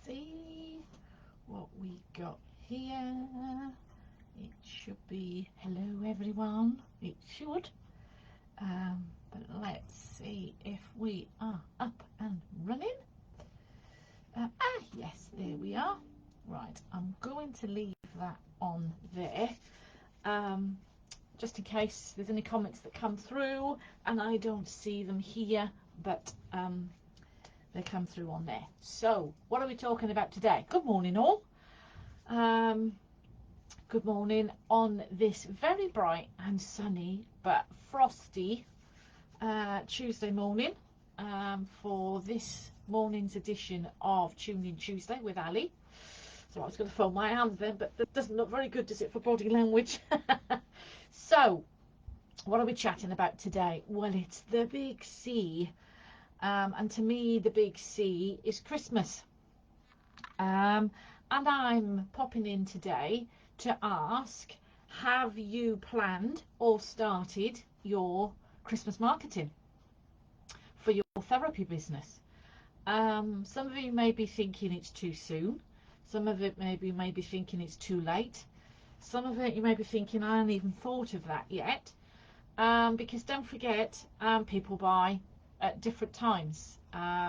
see what we got here. It should be hello everyone. It should. But let's see if we are up and running. Yes, there we are. Right, I'm going to leave that on there. Just in case there's any comments that come through and I don't see them here, but they come through on there. So what are we talking about today? Good morning all. Good morning on this very bright and sunny but frosty Tuesday morning, for this morning's edition of Tune In Tuesday with Ali. So I was going to fold my hands then, but that doesn't look very good, does it, for body language? So what are we chatting about today? Well, it's the big C, and to me the big C is Christmas. And I'm popping in today to ask, have you planned or started your Christmas marketing for your therapy business? Some of you may be thinking it's too soon. Some of it may be thinking it's too late. Some of it you may be thinking, I haven't even thought of that yet. Because don't forget, people buy at different times.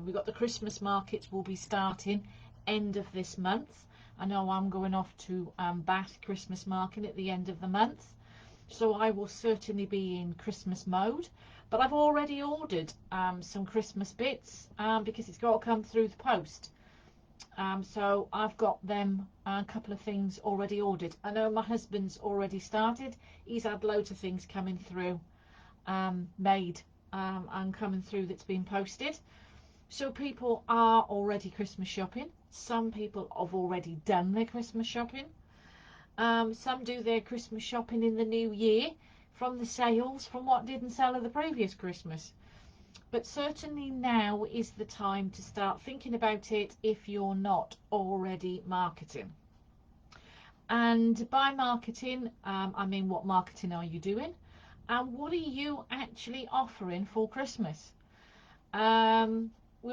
We've got the Christmas markets will be starting end of this month. I know I'm going off to Bath Christmas market at the end of the month, so I will certainly be in Christmas mode. But I've already ordered some Christmas bits because it's got to come through the post. So I've got them, a couple of things already ordered. I know my husband's already started. He's had loads of things coming through, made and coming through that's been posted. So people are already Christmas shopping. Some people have already done their Christmas shopping. Some do their Christmas shopping in the new year from the sales from what didn't sell at the previous Christmas. But certainly now is the time to start thinking about it if you're not already marketing. And by marketing, I mean, what marketing are you doing? And what are you actually offering for Christmas? We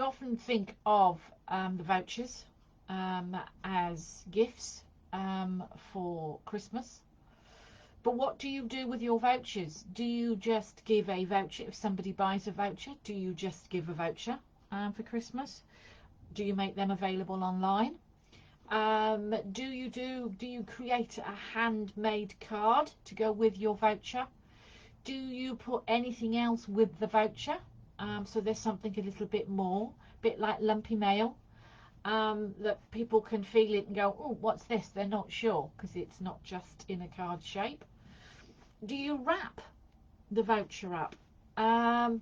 often think of the vouchers as gifts for Christmas. But what do you do with your vouchers? Do you just give a voucher if somebody buys a voucher? Do you just give a voucher for Christmas? Do you make them available online? Do you create a handmade card to go with your voucher? Do you put anything else with the voucher? So there's something a little bit more, a bit like lumpy mail, that people can feel it and go, oh, what's this? They're not sure because it's not just in a card shape. Do you wrap the voucher up? I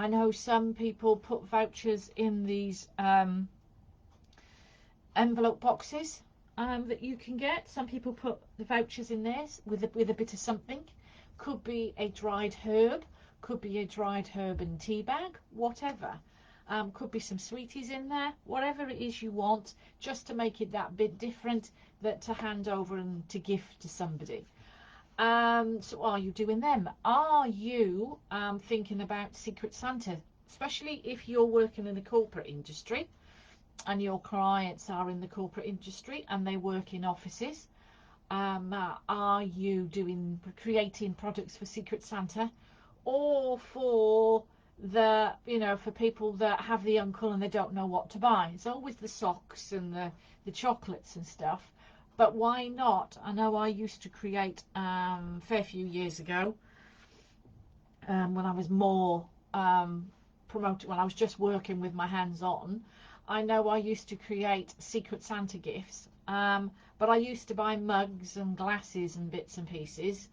know some people put vouchers in these envelope boxes that you can get. Some people put the vouchers in there with a bit of something. Could be a dried herb, could be a dried herb and tea bag, whatever. Could be some sweeties in there, whatever it is you want, just to make it that bit different, that to hand over and to gift to somebody. So are you doing them? Are you thinking about Secret Santa, especially if you're working in the corporate industry and your clients are in the corporate industry and they work in offices? Are you creating products for Secret Santa, or for the, for people that have the uncle and they don't know what to buy? It's always the socks and the chocolates and stuff. But why not? I know I used to create a fair few years ago, when I was more promoted, when I was just working with my hands on. I know I used to create Secret Santa gifts, but I used to buy mugs and glasses and bits and pieces.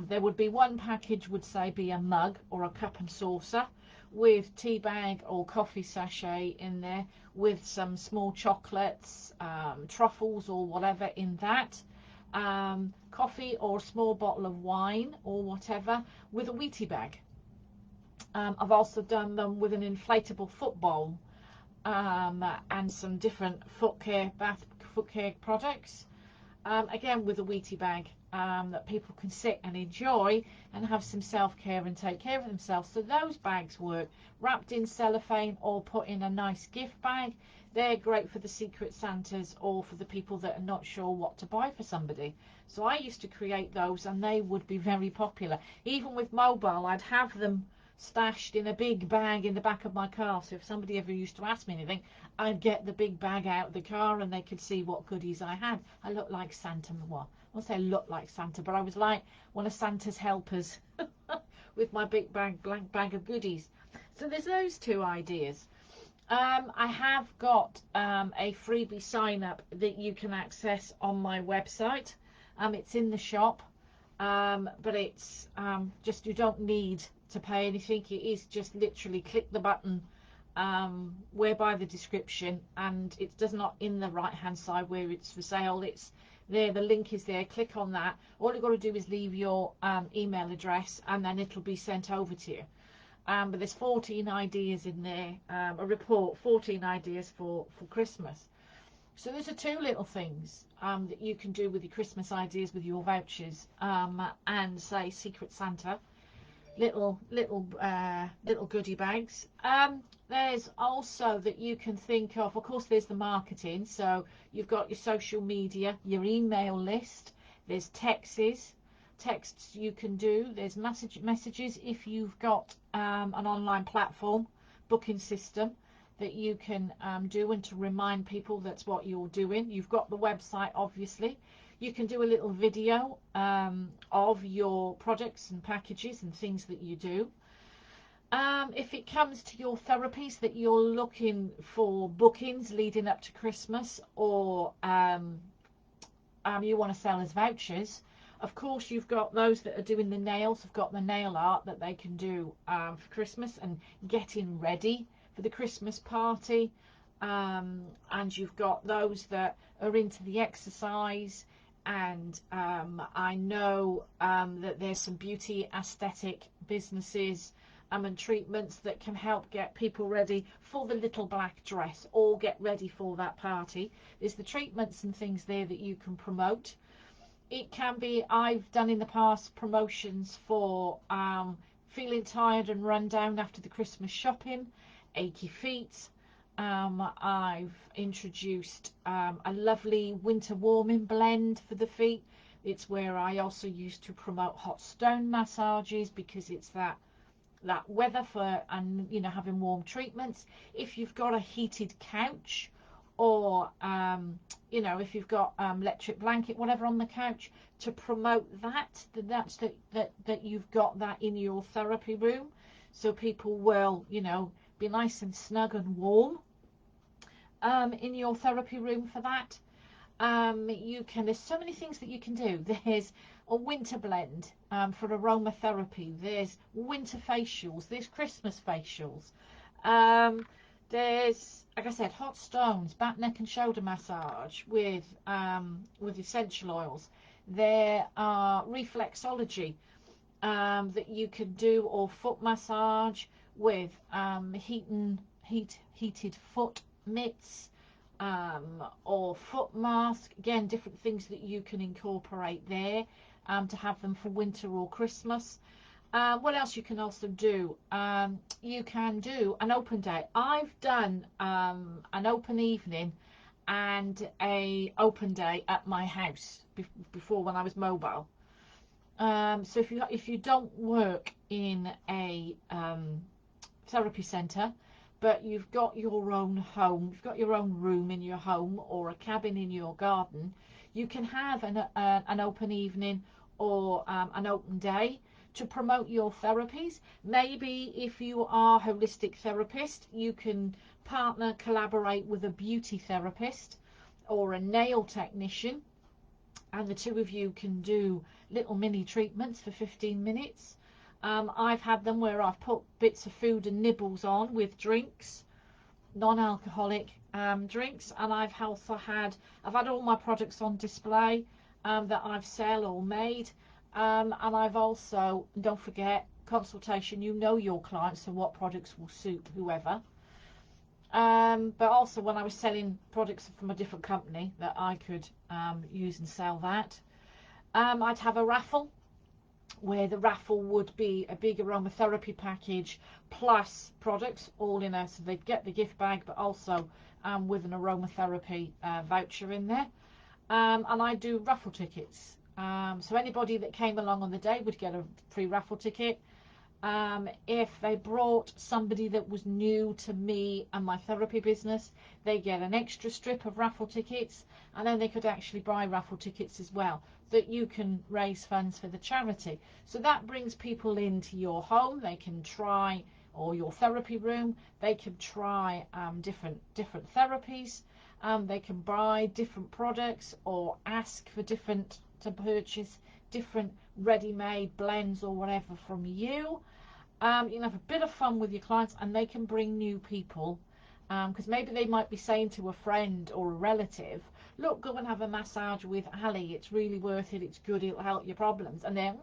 There would be one package would say be a mug or a cup and saucer with tea bag or coffee sachet in there, with some small chocolates, truffles or whatever in that, coffee or a small bottle of wine or whatever, with a Wheatie bag. I've also done them with an inflatable foot bowl, and some different foot care products. again with a Wheatie bag that people can sit and enjoy and have some self-care and take care of themselves. So those bags work, wrapped in cellophane or put in a nice gift bag. They're great for the Secret Santas or for the people that are not sure what to buy for somebody. So I used to create those, and they would be very popular. Even with mobile, I'd have them stashed in a big bag in the back of my car, so if somebody ever used to ask me anything, I'd get the big bag out of the car and they could see what goodies I had. I looked like Santa. Well, I won't say I looked like Santa, but I was like one of Santa's helpers with my big blank bag of goodies. So there's those two ideas. I have got a freebie sign up that you can access on my website. It's in the shop, but it's just, you don't need to pay anything. It is just literally click the button whereby the description, and it does not in the right hand side where it's for sale. It's there, the link is there. Click on that. All you've got to do is leave your email address, and then it'll be sent over to you. But there's 14 ideas in there, a report, 14 ideas for Christmas. So those are two little things that you can do with your Christmas ideas with your vouchers, and say Secret Santa, little goodie bags. There's also that you can think of course, there's the marketing. So you've got your social media, your email list, there's texts you can do, there's messages if you've got an online platform booking system that you can do, and to remind people that's what you're doing. You've got the website, obviously. You can do a little video of your products and packages and things that you do. If it comes to your therapies that you're looking for bookings leading up to Christmas, or you want to sell as vouchers, of course you've got those that are doing the nails, have got the nail art that they can do for Christmas and getting ready for the Christmas party. And you've got those that are into the exercise, and I know that there's some beauty aesthetic businesses and treatments that can help get people ready for the little black dress or get ready for that party. There's the treatments and things there that you can promote. It can be, I've done in the past promotions for feeling tired and run down after the Christmas shopping, achy feet. I've introduced a lovely winter warming blend for the feet. It's where I also used to promote hot stone massages, because it's that weather for, and you know, having warm treatments. If you've got a heated couch, or you know, if you've got electric blanket, whatever on the couch, to promote that you've got that in your therapy room, so people will, you know, be nice and snug and warm in your therapy room for that. There's so many things that you can do. There's a winter blend for aromatherapy. There's winter facials. There's Christmas facials. There's, like I said, hot stones, back, neck and shoulder massage with essential oils. There are reflexology that you can do, or foot massage with heated foot mitts, or foot mask. Again, different things that you can incorporate there to have them for winter or Christmas. What else you can also do? You can do an open day. I've done an open evening and a open day at my house before, when I was mobile. So if you don't work in a therapy centre, but you've got your own home, you've got your own room in your home or a cabin in your garden, you can have an open evening or an open day to promote your therapies. Maybe if you are a holistic therapist, you can collaborate with a beauty therapist or a nail technician, and the two of you can do little mini treatments for 15 minutes. I've had them where I've put bits of food and nibbles on with drinks, non-alcoholic drinks, and I've had all my products on display that I've sell or made, and I've also, don't forget, consultation. You know your clients and what products will suit whoever. But also when I was selling products from a different company that I could use and sell that, I'd have a raffle where the raffle would be a big aromatherapy package plus products all in a, so they'd get the gift bag but also with an aromatherapy voucher in there. And I do raffle tickets. So anybody that came along on the day would get a free raffle ticket. If they brought somebody that was new to me and my therapy business, they get an extra strip of raffle tickets, and then they could actually buy raffle tickets as well that you can raise funds for the charity. So that brings people into your home. They can try, or your therapy room, they can try different therapies. They can buy different products or ask for to purchase different ready-made blends or whatever from you. You can have a bit of fun with your clients, and they can bring new people, because maybe they might be saying to a friend or a relative, look, go and have a massage with Ali, it's really worth it, it's good, it'll help your problems. And then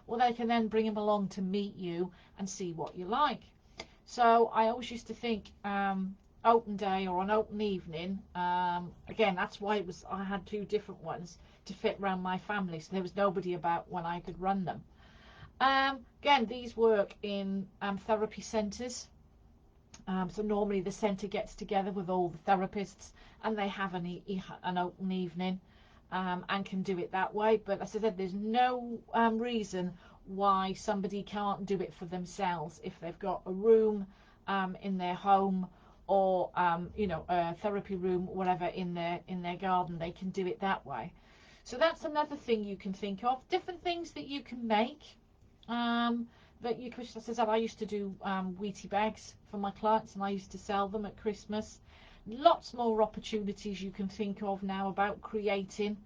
well, they can then bring them along to meet you and see what you like. So I always used to think open day or an open evening, again, that's why I had 2 different ones to fit around my family, so there was nobody about when I could run them. Again, these work in therapy centres. So normally the centre gets together with all the therapists and they have an open evening and can do it that way. But as I said, there's no reason why somebody can't do it for themselves. If they've got a room in their home, or you know, a therapy room, whatever, in their garden, they can do it that way. So that's another thing you can think of. Different things that you can make. That you could, as I said, I used to do Wheatie bags for my clients, and I used to sell them at Christmas. Lots more opportunities you can think of now about creating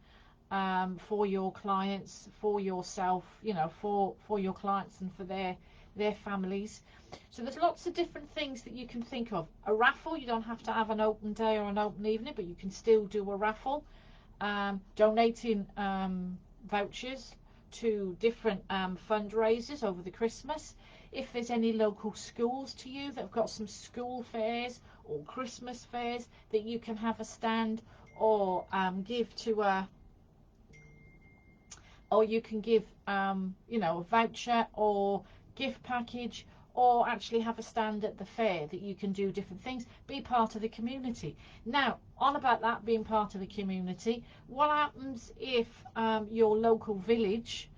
for your clients, for yourself, you know, for your clients and for their families. So there's lots of different things that you can think of. A raffle, you don't have to have an open day or an open evening, but you can still do a raffle. Donating vouchers to different fundraisers over the Christmas. If there's any local schools to you that have got some school fairs or Christmas fairs that you can have a stand, or give to a, or you can give you know, a voucher or gift package, or actually have a stand at the fair that you can do different things. Be part of the community. Now, on about that being part of the community, what happens if your local village,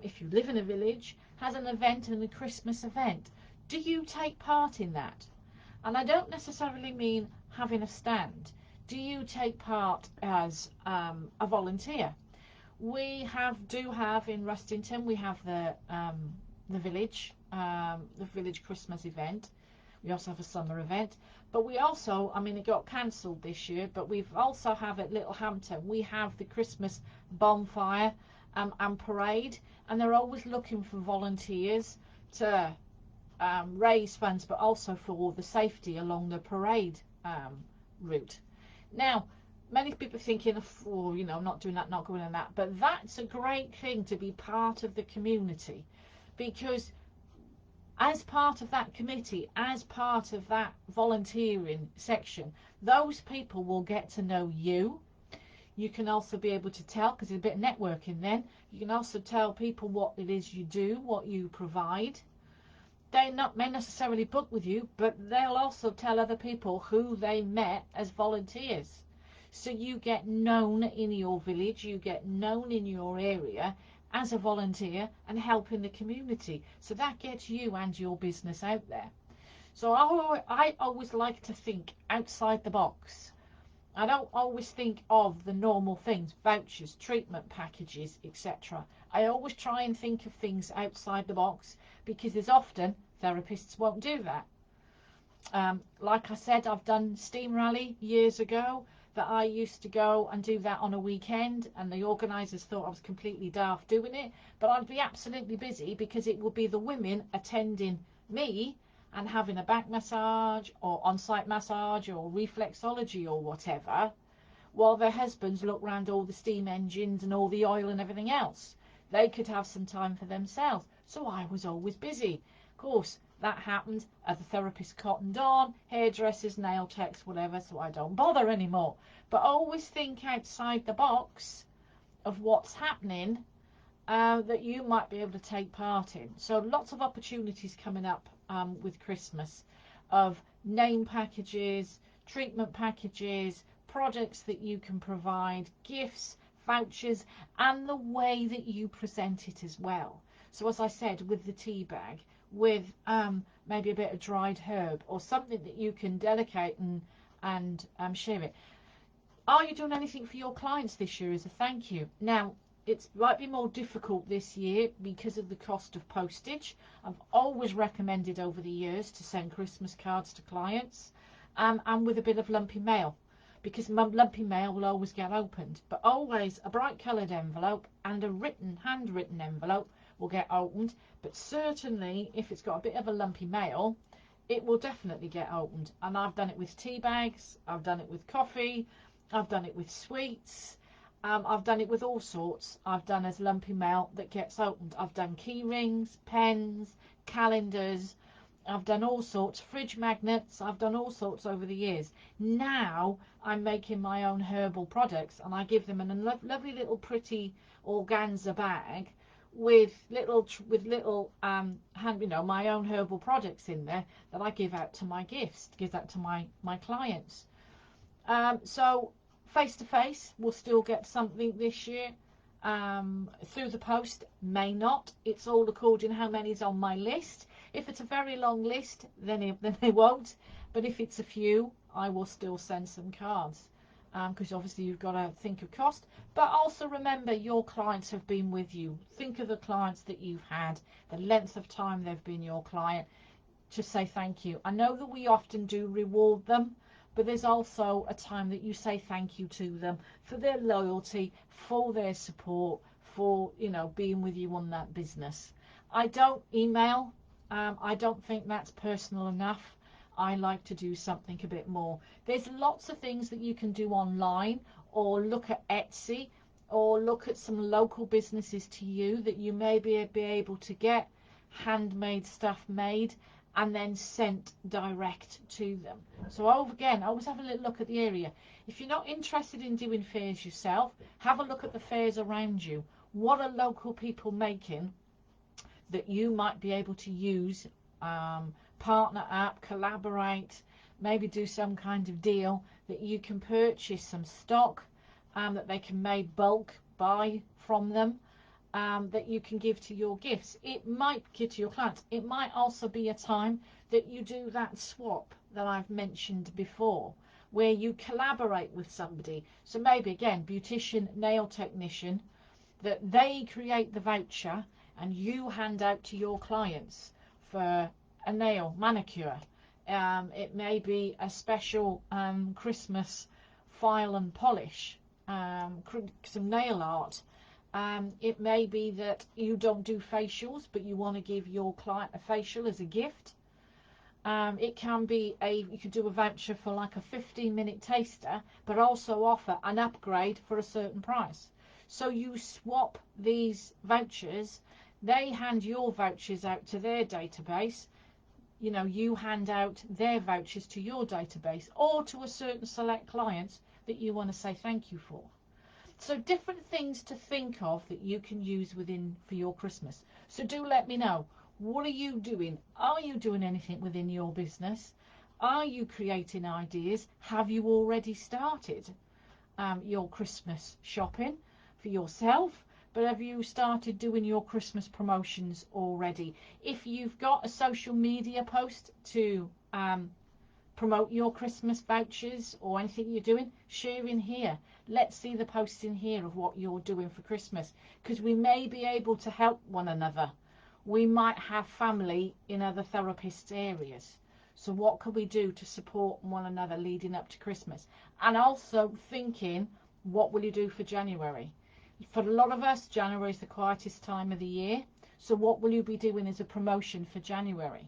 if you live in a village, has an event and a Christmas event? Do you take part in that? And I don't necessarily mean having a stand. Do you take part as a volunteer? We do have in Rustington, we have the village Christmas event. We also have a summer event, but we also, I mean, it got cancelled this year, but we've also have at Littlehampton, we have the Christmas bonfire and parade, and they're always looking for volunteers to raise funds, but also for the safety along the parade route. Now, many people are thinking, oh, you know, not doing that, not going on that, but that's a great thing to be part of the community, because as part of that committee, as part of that volunteering section, those people will get to know you. You can also be able to tell, because there's a bit of networking then, you can also tell people what it is you do, what you provide. They may necessarily book with you, but they'll also tell other people who they met as volunteers. So you get known in your village, you get known in your area as a volunteer and helping the community. So that gets you and your business out there. So I always like to think outside the box. I don't always think of the normal things, vouchers, treatment packages, etc. I always try and think of things outside the box, because there's often therapists won't do that. Like I said, I've done Steam Rally years ago, that I used to go and do that on a weekend, and the organisers thought I was completely daft doing it, but I'd be absolutely busy, because it would be the women attending me and having a back massage or on-site massage or reflexology or whatever, while their husbands look round all the steam engines and all the oil and everything else. They could have some time for themselves. So I was always busy. Of course, that happened. Other therapists cottoned on, hairdressers, nail techs, whatever, so I don't bother anymore. But always think outside the box of what's happening that you might be able to take part in. So lots of opportunities coming up with Christmas of name packages, treatment packages, products that you can provide, gifts, vouchers, and the way that you present it as well. So as I said, with the tea bag, with maybe a bit of dried herb or something that you can delegate and share it. Are you doing anything for your clients this year as a thank you? Now, it might be more difficult this year because of the cost of postage. I've always recommended over the years to send Christmas cards to clients and with a bit of lumpy mail, because lumpy mail will always get opened, but always a bright coloured envelope and a handwritten envelope will get opened. But certainly if it's got a bit of a lumpy mail, it will definitely get opened. And I've done it with tea bags, I've done it with coffee, I've done it with sweets, I've done it with all sorts. I've done as lumpy mail that gets opened. I've done key rings, pens, calendars, I've done all sorts, fridge magnets, I've done all sorts over the years. Now I'm making my own herbal products, and I give them in a lovely little pretty organza bag with little my own herbal products in there that I give out to my give that to my clients. So face to face, we'll still get something this year. Through the post, may not. It's all according how many's on my list. If it's a very long list, then they won't. But if it's a few, I will still send some cards. Because obviously you've got to think of cost. But also remember, your clients have been with you. Think of the clients that you've had, the length of time they've been your client. Just say thank you. I know that we often do reward them, but there's also a time that you say thank you to them for their loyalty, for their support, for being with you on that business. I don't email. I don't think that's personal enough. I like to do something a bit more. There's lots of things that you can do online, or look at Etsy, or look at some local businesses to you that you may be able to get handmade stuff made and then sent direct to them. So again, always have a little look at the area. If you're not interested in doing fairs yourself, have a look at the fairs around you. What are local people making that you might be able to use, partner up, collaborate, maybe do some kind of deal that you can purchase some stock that they can make bulk buy from them, that you can give to your gifts. It might give to your clients. It might also be a time that you do that swap that I've mentioned before, where you collaborate with somebody. So maybe again, beautician, nail technician, that they create the voucher and you hand out to your clients for a nail manicure. It may be a special Christmas file and polish, some nail art. It may be that you don't do facials, but you want to give your client a facial as a gift. It can be you could do a voucher for like a 15-minute taster, but also offer an upgrade for a certain price. So you swap these vouchers. They hand your vouchers out to their database. You hand out their vouchers to your database, or to a certain select clients that you want to say thank you for. So different things to think of that you can use for your Christmas. So do let me know. What are you doing? Are you doing anything within your business? Are you creating ideas? Have you already started your Christmas shopping for yourself? But have you started doing your Christmas promotions already? If you've got a social media post to promote your Christmas vouchers or anything you're doing, share in here. Let's see the posts in here of what you're doing for Christmas, because we may be able to help one another. We might have family in other therapists' areas. So what can we do to support one another leading up to Christmas? And also thinking, what will you do for January? For a lot of us, January is the quietest time of the year. So what will you be doing as a promotion for January?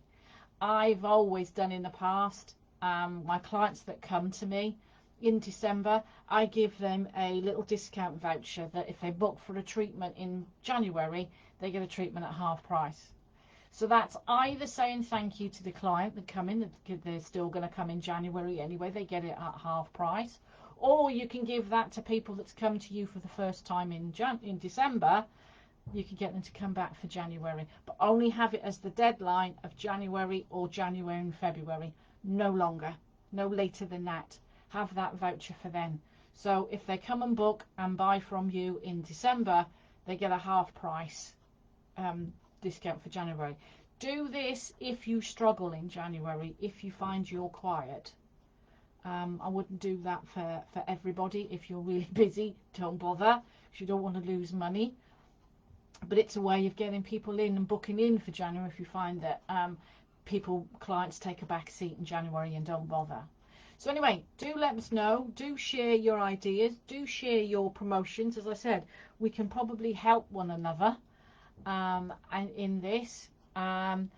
I've always done in the past, my clients that come to me in December, I give them a little discount voucher that if they book for a treatment in January, they get a treatment at half price. So that's either saying thank you to the client that come in, they're still going to come in January anyway, they get it at half price, or you can give that to people that's come to you for the first time in December. You can get them to come back for January, but only have it as the deadline of January or January and February, no longer, no later than that. Have that voucher for then. So if they come and book and buy from you in December, they get a half price discount for January. Do this if you struggle in January, if you find you're quiet. I wouldn't do that for everybody. If you're really busy, don't bother, because you don't want to lose money. But it's a way of getting people in and booking in for January if you find that clients take a back seat in January and don't bother. So anyway, do let us know, do share your ideas, do share your promotions. As I said, we can probably help one another and in this, and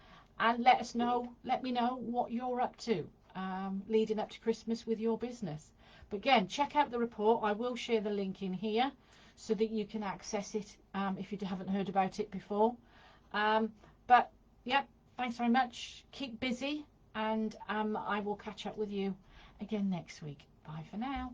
let me know what you're up to leading up to Christmas with your business. But again, check out the report. I will share the link in here so that you can access it if you haven't heard about it before. But yeah, thanks very much. Keep busy, and I will catch up with you again next week. Bye for now.